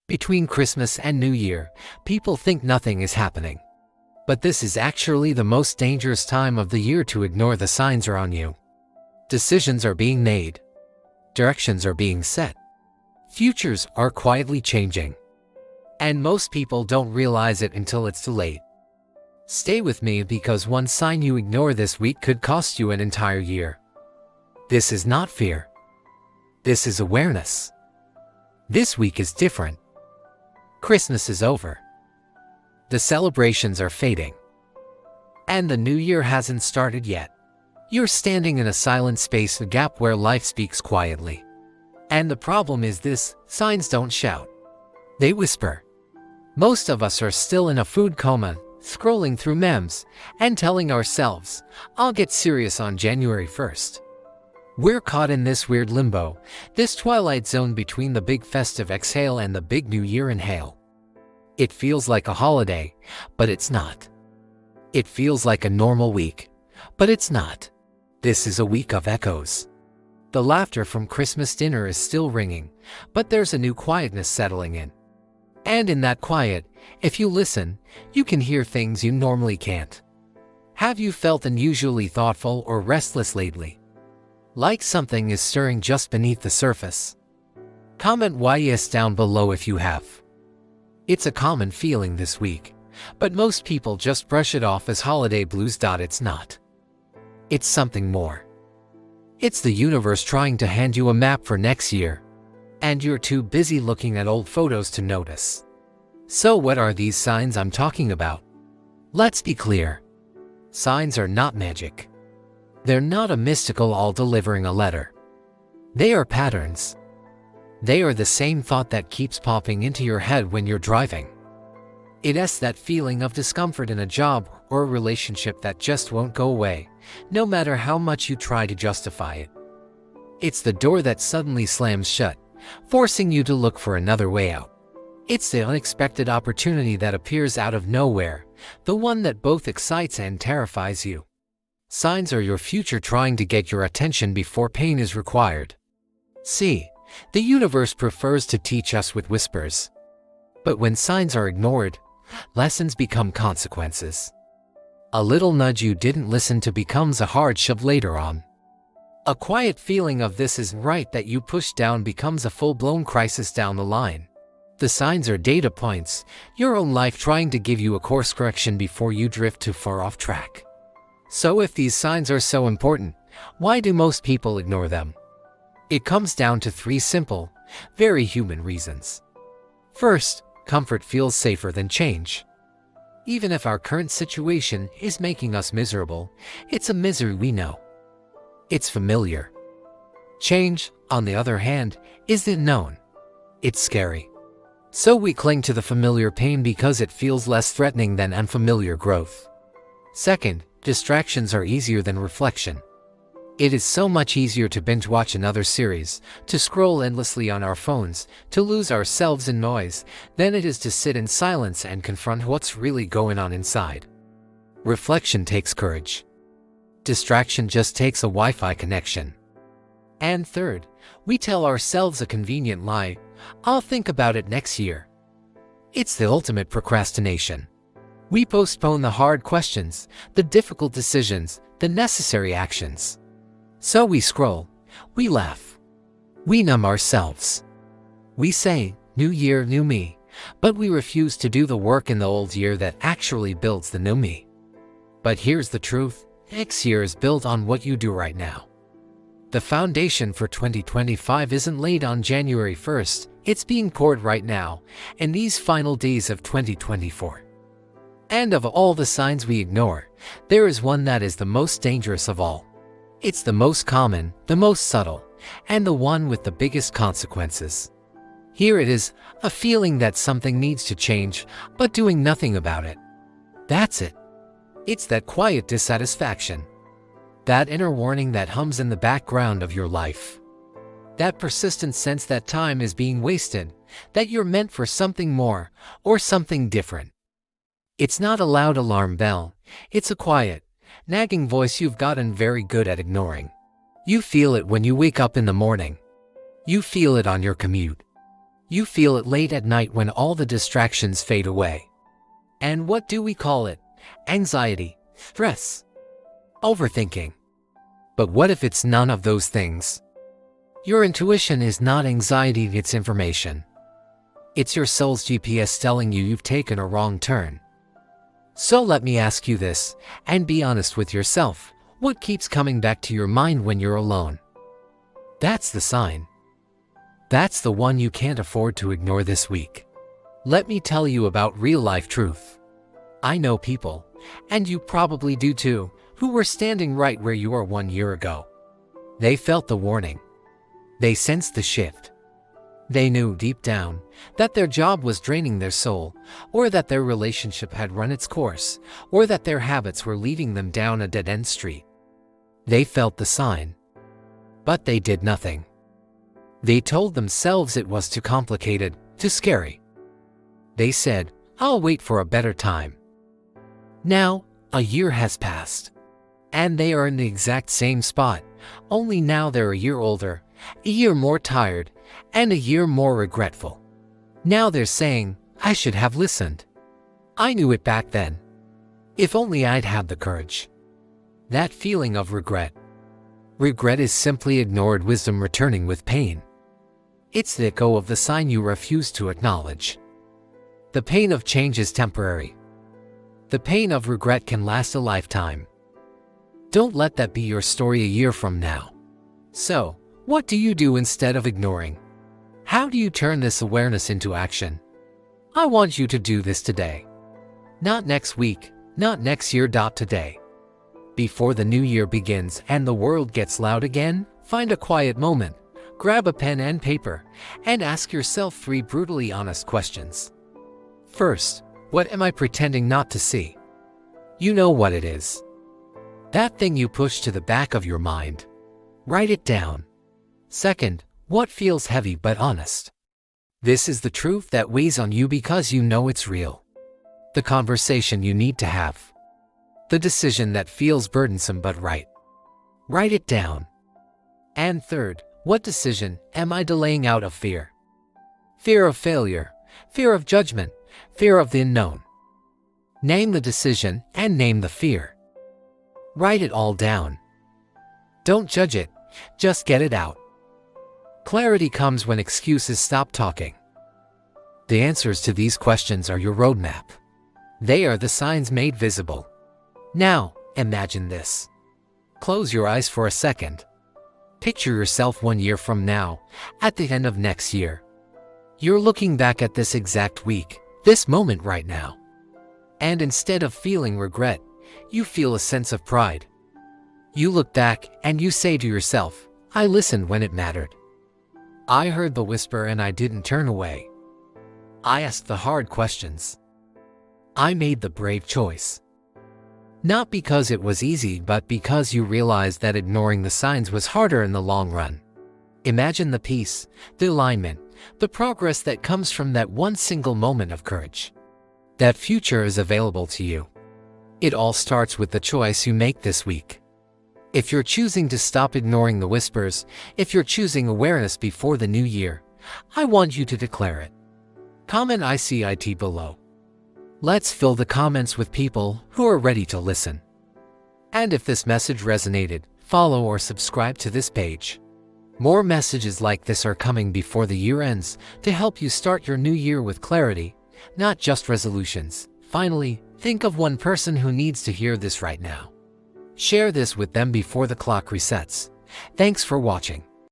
Between Christmas and New Year, people think nothing is happening. But this is actually the most dangerous time of the year to ignore the signs around you. Decisions are being made. Directions are being set. Futures are quietly changing. And most people don't realize it until it's too late. Stay with me because one sign you ignore this week could cost you an entire year. This is not fear. This is awareness. This week is different. Christmas is over. The celebrations are fading. And the new year hasn't started yet. You're standing in a silent space, a gap where life speaks quietly. And the problem is this: signs don't shout. They whisper. Most of us are still in a food coma, scrolling through memes, and telling ourselves, I'll get serious on January 1st. We're caught in this weird limbo, this twilight zone between the big festive exhale and the big New Year inhale. It feels like a holiday, but it's not. It feels like a normal week, but it's not. This is a week of echoes. The laughter from Christmas dinner is still ringing, but there's a new quietness settling in. And in that quiet, if you listen, you can hear things you normally can't. Have you felt unusually thoughtful or restless lately? Like something is stirring just beneath the surface? Comment yes down below if you have. It's a common feeling this week, but most people just brush it off as holiday blues. It's not. It's something more. It's the universe trying to hand you a map for next year, and you're too busy looking at old photos to notice. So what are these signs I'm talking about? Let's be clear. Signs are not magic. They're not a mystical all delivering a letter. They are patterns. They are the same thought that keeps popping into your head when you're driving. It's that feeling of discomfort in a job or a relationship that just won't go away, no matter how much you try to justify it. It's the door that suddenly slams shut, forcing you to look for another way out. It's the unexpected opportunity that appears out of nowhere, the one that both excites and terrifies you. Signs are your future trying to get your attention before pain is required. See, the universe prefers to teach us with whispers. But when signs are ignored, lessons become consequences. A little nudge you didn't listen to becomes a hard shove later on. A quiet feeling of this isn't right that you push down becomes a full-blown crisis down the line. The signs are data points, your own life trying to give you a course correction before you drift too far off track. So if these signs are so important, why do most people ignore them? It comes down to three simple, very human reasons. First, comfort feels safer than change. Even if our current situation is making us miserable, it's a misery we know. It's familiar. Change, on the other hand, isn't known. It's scary. So we cling to the familiar pain because it feels less threatening than unfamiliar growth. Second, distractions are easier than reflection. It is so much easier to binge watch another series, to scroll endlessly on our phones, to lose ourselves in noise, than it is to sit in silence and confront what's really going on inside. Reflection takes courage. Distraction just takes a Wi-Fi connection. And third, we tell ourselves a convenient lie: I'll think about it next year. It's the ultimate procrastination. We postpone the hard questions, the difficult decisions, the necessary actions. So we scroll, we laugh, we numb ourselves. We say, new year, new me, but we refuse to do the work in the old year that actually builds the new me. But here's the truth: next year is built on what you do right now. The foundation for 2025 isn't laid on January 1st, it's being poured right now, in these final days of 2024. And of all the signs we ignore, there is one that is the most dangerous of all. It's the most common, the most subtle, and the one with the biggest consequences. Here it is, a feeling that something needs to change, but doing nothing about it. That's it. It's that quiet dissatisfaction. That inner warning that hums in the background of your life. That persistent sense that time is being wasted, that you're meant for something more, or something different. It's not a loud alarm bell, it's a quiet, nagging voice you've gotten very good at ignoring. You feel it when you wake up in the morning. You feel it on your commute. You feel it late at night when all the distractions fade away. And what do we call it? Anxiety, stress, overthinking. But what if it's none of those things? Your intuition is not anxiety, it's information. It's your soul's GPS telling you you've taken a wrong turn. So let me ask you this, and be honest with yourself. What keeps coming back to your mind when you're alone? That's the sign. That's the one you can't afford to ignore this week. Let me tell you about real-life truth. I know people, and you probably do too, who were standing right where you were 1 year ago. They felt the warning. They sensed the shift. They knew deep down that their job was draining their soul, or that their relationship had run its course, or that their habits were leading them down a dead-end street. They felt the sign, but they did nothing. They told themselves it was too complicated, too scary. They said, "I'll wait for a better time." Now, a year has passed, and they are in the exact same spot, only now they're a year older, a year more tired, and a year more regretful. Now they're saying, "I should have listened. I knew it back then. If only I'd had the courage." That feeling of regret. Regret is simply ignored wisdom returning with pain. It's the echo of the sign you refuse to acknowledge. The pain of change is temporary. The pain of regret can last a lifetime. Don't let that be your story a year from now. So, what do you do instead of ignoring? How do you turn this awareness into action? I want you to do this today. Not next week, not next year. Today. Before the new year begins and the world gets loud again, find a quiet moment, grab a pen and paper, and ask yourself 3 brutally honest questions. First, what am I pretending not to see? You know what it is. That thing you push to the back of your mind. Write it down. Second, what feels heavy but honest? This is the truth that weighs on you because you know it's real. The conversation you need to have. The decision that feels burdensome but right. Write it down. And third, what decision am I delaying out of fear? Fear of failure, fear of judgment, fear of the unknown. Name the decision and name the fear. Write it all down. Don't judge it, just get it out. Clarity comes when excuses stop talking. The answers to these questions are your roadmap. They are the signs made visible. Now, imagine this. Close your eyes for a second. Picture yourself 1 year from now, at the end of next year. You're looking back at this exact week, this moment right now. And instead of feeling regret, you feel a sense of pride. You look back and you say to yourself, "I listened when it mattered. I heard the whisper and I didn't turn away. I asked the hard questions. I made the brave choice." Not because it was easy, but because you realized that ignoring the signs was harder in the long run. Imagine the peace, the alignment, the progress that comes from that one single moment of courage. That future is available to you. It all starts with the choice you make this week. If you're choosing to stop ignoring the whispers, if you're choosing awareness before the new year, I want you to declare it. Comment ICIT below. Let's fill the comments with people who are ready to listen. And if this message resonated, follow or subscribe to this page. More messages like this are coming before the year ends to help you start your new year with clarity, not just resolutions. Finally, think of one person who needs to hear this right now. Share this with them before the clock resets. Thanks for watching.